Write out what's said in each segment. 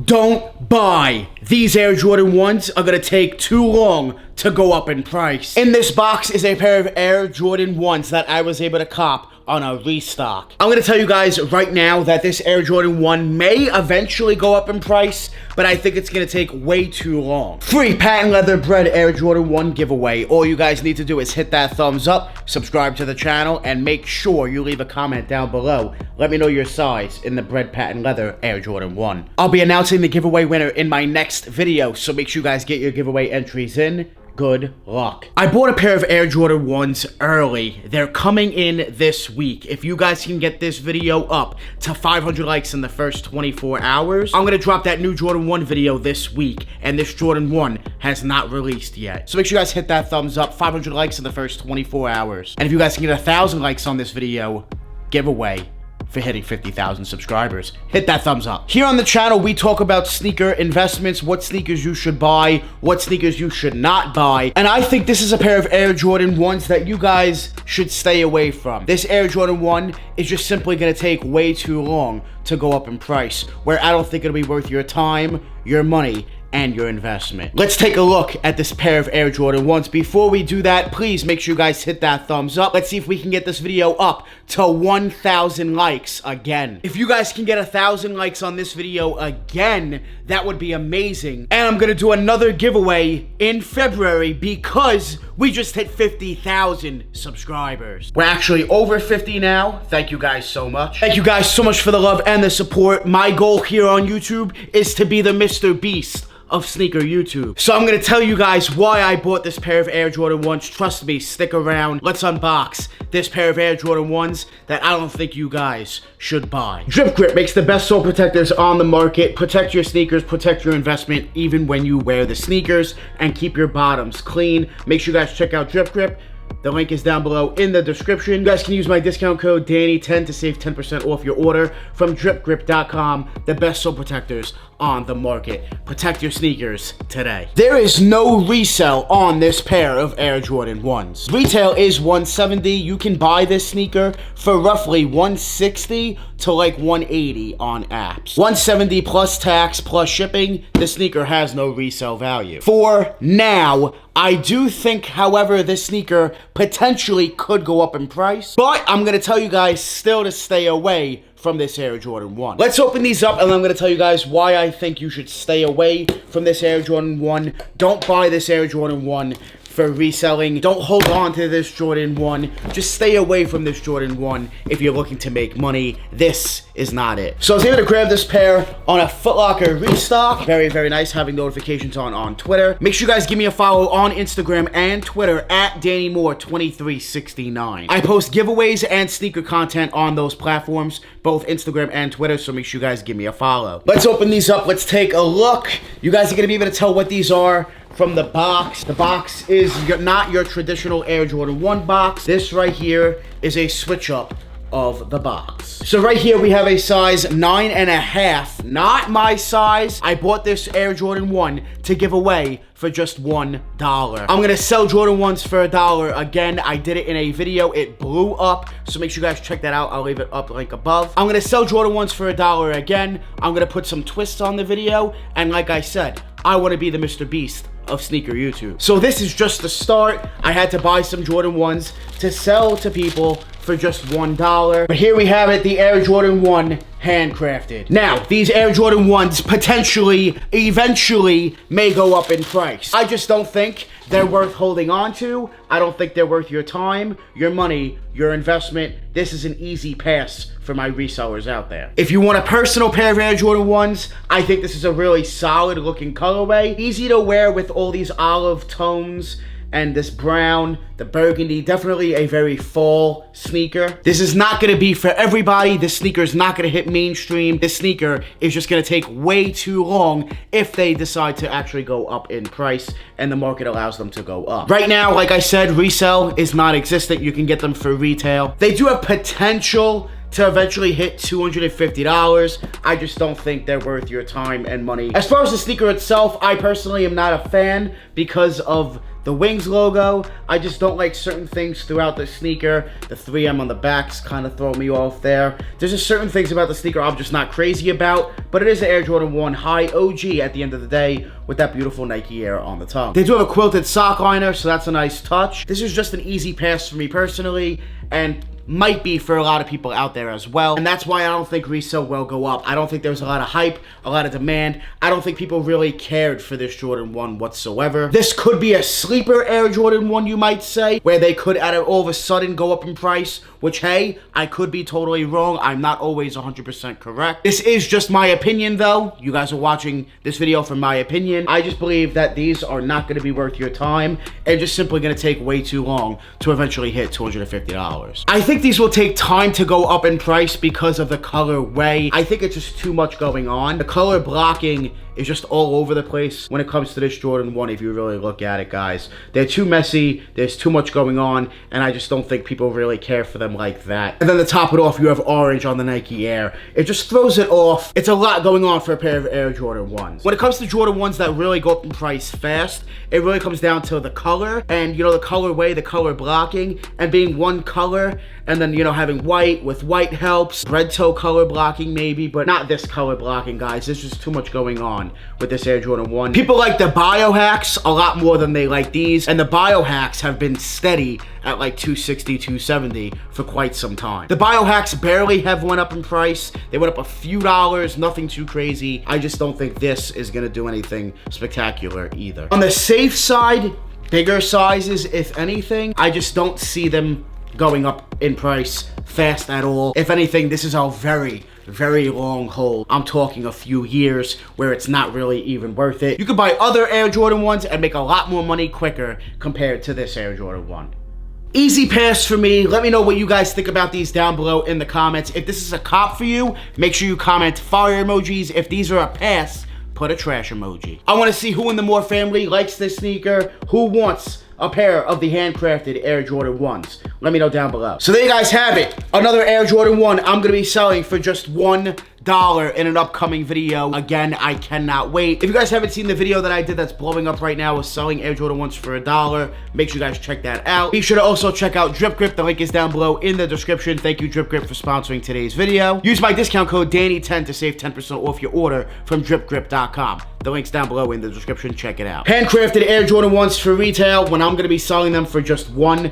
Don't buy. These Air Jordan 1s are gonna take too long to go up in price. In this box is a pair of Air Jordan 1s that I was able to cop on a restock. I'm gonna tell you guys right now that this Air Jordan 1 may eventually go up in price, but I think it's gonna take way too long. Free patent leather bred Air Jordan 1 giveaway. All you guys need to do is hit that thumbs up, subscribe to the channel, and make sure you leave a comment down below. Let me know your size in the bred patent leather Air Jordan 1. I'll be announcing the giveaway winner in my next video, so make sure you guys get your giveaway entries in. Good luck. I bought a pair of Air Jordan 1s early. They're coming in this week. If you guys can get this video up to 500 likes in the first 24 hours, I'm gonna drop that new Jordan 1 video this week, and this Jordan 1 has not released yet. So make sure you guys hit that thumbs up, 500 likes in the first 24 hours. And if you guys can get 1,000 likes on this video, giveaway for hitting 50,000 subscribers. Hit that thumbs up. Here on the channel, we talk about sneaker investments, what sneakers you should buy, what sneakers you should not buy, and I think this is a pair of Air Jordan 1s that you guys should stay away from. This Air Jordan 1 is just simply gonna take way too long to go up in price, where I don't think it'll be worth your time, your money, and your investment. Let's take a look at this pair of Air Jordan 1s. Before we do that, please make sure you guys hit that thumbs up. Let's see if we can get this video up to 1,000 likes again. If you guys can get 1,000 likes on this video again, that would be amazing. And I'm gonna do another giveaway in February because we just hit 50,000 subscribers. We're actually over 50 now. Thank you guys so much. Thank you guys so much for the love and the support. My goal here on YouTube is to be the Mr. Beast of sneaker YouTube. So I'm gonna tell you guys why I bought this pair of Air Jordan 1s. Trust me, stick around. Let's unbox this pair of Air Jordan 1s that I don't think you guys should buy. Drip Grip makes the best sole protectors on the market. Protect your sneakers, protect your investment, even when you wear the sneakers, and keep your bottoms clean. Make sure you guys check out Drip Grip. The link is down below in the description. You guys can use my discount code Danny10 to save 10% off your order from dripgrip.com, the best sole protectors on the market. Protect your sneakers today. There is no resale on this pair of Air Jordan 1s. Retail is $170. You can buy this sneaker for roughly $160 to like $180 on apps. $170 plus tax plus shipping. The sneaker has no resale value. For now, I do think, however, this sneaker potentially could go up in price, but I'm gonna tell you guys still to stay away from this Air Jordan 1. Let's open these up and I'm gonna tell you guys why I think you should stay away from this Air Jordan 1. Don't buy this Air Jordan 1 for reselling. Don't hold on to this Jordan 1. Just stay away from this Jordan 1 if you're looking to make money. This is not it. So I was able to grab this pair on a Foot Locker restock. Very, very nice having notifications on Twitter. Make sure you guys give me a follow on Instagram and Twitter at DannyMoore2369. I post giveaways and sneaker content on those platforms, both Instagram and Twitter, so make sure you guys give me a follow. Let's open these up. Let's take a look. You guys are gonna be able to tell what these are from the box. The box is not your traditional Air Jordan 1 box. This right here is a switch up of the box. So right here we have a size 9.5, not my size. I bought this Air Jordan 1 to give away for just $1. I'm gonna sell Jordan 1s for $1 again. I did it in a video, it blew up, so make sure you guys check that out. I'll leave it up link above. I'm gonna sell Jordan 1s for $1 again. I'm gonna put some twists on the video, and like I said, I want to be the Mr. Beast of sneaker YouTube. So this is just the start. I had to buy some Jordan 1s to sell to people for just $1. But here we have it, the Air Jordan 1 handcrafted. Now, these Air Jordan 1s potentially, eventually, may go up in price. I just don't think they're worth holding on to. I don't think they're worth your time, your money, your investment. This is an easy pass for my resellers out there. If you want a personal pair of Air Jordan 1s, I think this is a really solid looking colorway. Easy to wear with all these olive tones and this brown, the burgundy, definitely a very fall sneaker. This is not gonna be for everybody. This sneaker is not gonna hit mainstream. This sneaker is just gonna take way too long if they decide to actually go up in price and the market allows them to go up. Right now, like I said, resale is non-existent. You can get them for retail. They do have potential to eventually hit $250. I just don't think they're worth your time and money. As far as the sneaker itself, I personally am not a fan because of the Wings logo. I just don't like certain things throughout the sneaker. The 3M on the backs kind of throw me off there. There's just certain things about the sneaker I'm just not crazy about, but it is an Air Jordan 1 High OG at the end of the day with that beautiful Nike Air on the tongue. They do have a quilted sock liner, so that's a nice touch. This is just an easy pass for me personally, and might be for a lot of people out there as well. And that's why I don't think resale will go up. I don't think there's a lot of hype, a lot of demand. I don't think people really cared for this Jordan 1 whatsoever. This could be a sleeper Air Jordan 1, you might say, where they could all of a sudden go up in price, which, hey, I could be totally wrong. I'm not always 100% correct. This is just my opinion, though. You guys are watching this video for my opinion. I just believe that these are not going to be worth your time and just simply going to take way too long to eventually hit $250. I think these will take time to go up in price because of the colorway. I think it's just too much going on. The color blocking is just all over the place when it comes to this Jordan 1 if you really look at it, guys. They're too messy, there's too much going on, and I just don't think people really care for them like that. And then to top it off, you have orange on the Nike Air. It just throws it off. It's a lot going on for a pair of Air Jordan 1s. When it comes to Jordan 1s that really go up in price fast, it really comes down to the color and, you know, the colorway, the color blocking, and being one color, and then, you know, having white with white helps, red toe color blocking maybe, but not this color blocking, guys. There's just too much going on with this Air Jordan 1. People like the biohacks a lot more than they like these, and the biohacks have been steady at like $260, $270 for quite some time. The biohacks barely have went up in price. They went up a few dollars, nothing too crazy. I just don't think this is gonna do anything spectacular either. On the safe side, bigger sizes, if anything, I just don't see them going up in price fast at all. If anything, this is a very, very long hold. I'm talking a few years where it's not really even worth it. You could buy other Air Jordan 1s and make a lot more money quicker compared to this Air Jordan 1. Easy pass for me. Let me know what you guys think about these down below in the comments. If this is a cop for you, make sure you comment fire emojis. If these are a pass, put a trash emoji. I want to see who in the Moore family likes this sneaker, who wants a pair of the handcrafted Air Jordan 1s. Let me know down below. So there you guys have it. Another Air Jordan 1 I'm gonna be selling for just $1 in an upcoming video. Again, I cannot wait. If you guys haven't seen the video that I did that's blowing up right now with selling Air Jordan 1s for $1, make sure you guys check that out. Be sure to also check out Drip Grip. The link is down below in the description. Thank you, Drip Grip, for sponsoring today's video. Use my discount code Danny10 to save 10% off your order from dripgrip.com. The link's down below in the description. Check it out. Handcrafted Air Jordan 1s for retail when I'm going to be selling them for just $1.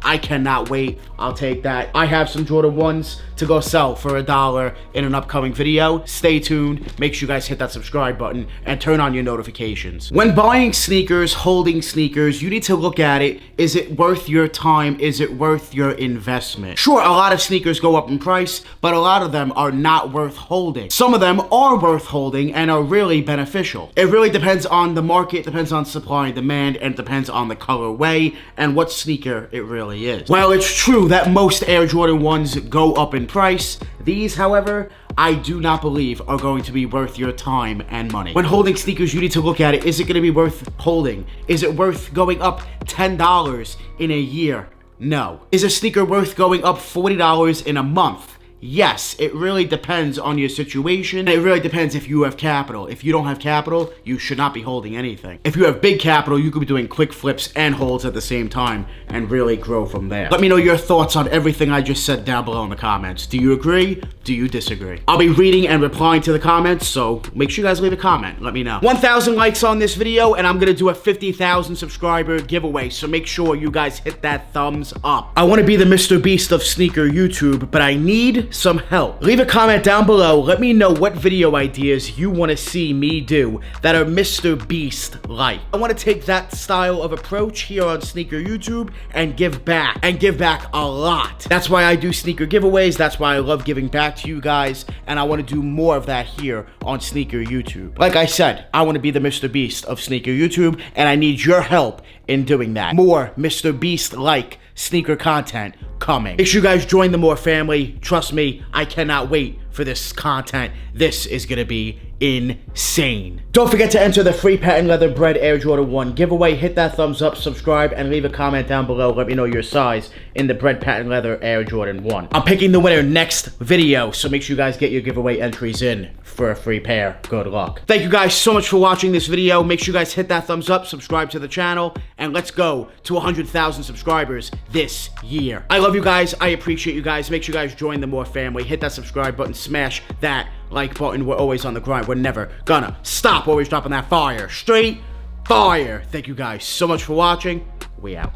I cannot wait. I'll take that. I have some Jordan 1s to go sell for $1 in an upcoming video. Stay tuned. Make sure you guys hit that subscribe button and turn on your notifications. When buying sneakers, holding sneakers, you need to look at it. Is it worth your time? Is it worth your investment? Sure, a lot of sneakers go up in price, but a lot of them are not worth holding. Some of them are worth holding and are really beneficial. It really depends on the market, depends on supply and demand, and depends on the colorway and what sneaker it really is. While it's true that most Air Jordan 1s go up in price, these, however, I do not believe are going to be worth your time and money. When holding sneakers, you need to look at it. Is it going to be worth holding? Is it worth going up $10 in a year? No. Is a sneaker worth going up $40 in a month? Yes, it really depends on your situation. It really depends if you have capital. If you don't have capital, you should not be holding anything. If you have big capital, you could be doing quick flips and holds at the same time and really grow from there. Let me know your thoughts on everything I just said down below in the comments. Do you agree? Do you disagree? I'll be reading and replying to the comments, so make sure you guys leave a comment. Let me know. 1,000 likes on this video, and I'm gonna do a 50,000 subscriber giveaway, so make sure you guys hit that thumbs up. I wanna be the Mr. Beast of sneaker YouTube, but I need some help. Leave a comment down below. Let me know what video ideas you want to see me do that are Mr. Beast like. I want to take that style of approach here on Sneaker YouTube and give back a lot. That's why I do sneaker giveaways. That's why I love giving back to you guys, and I want to do more of that here on Sneaker YouTube. Like I said, I want to be the Mr. Beast of Sneaker YouTube, and I need your help in doing that. More Mr. Beast like sneaker content coming. Make sure you guys join the Moore family. Trust me, I cannot wait for this content. This is gonna be insane. Don't forget to enter the free Patent Leather Bred Air Jordan 1 giveaway. Hit that thumbs up, subscribe, and leave a comment down below. Let me know your size in the Bred Patent Leather Air Jordan 1. I'm picking the winner next video, so make sure you guys get your giveaway entries in for a free pair. Good luck. Thank you guys so much for watching this video. Make sure you guys hit that thumbs up, subscribe to the channel, and let's go to 100,000 subscribers this year. I love you guys. I appreciate you guys. Make sure you guys join the More family. Hit that subscribe button. Smash that like button. We're always on the grind. We're never gonna stop. Always dropping that fire. Straight fire. Thank you guys so much for watching. We out.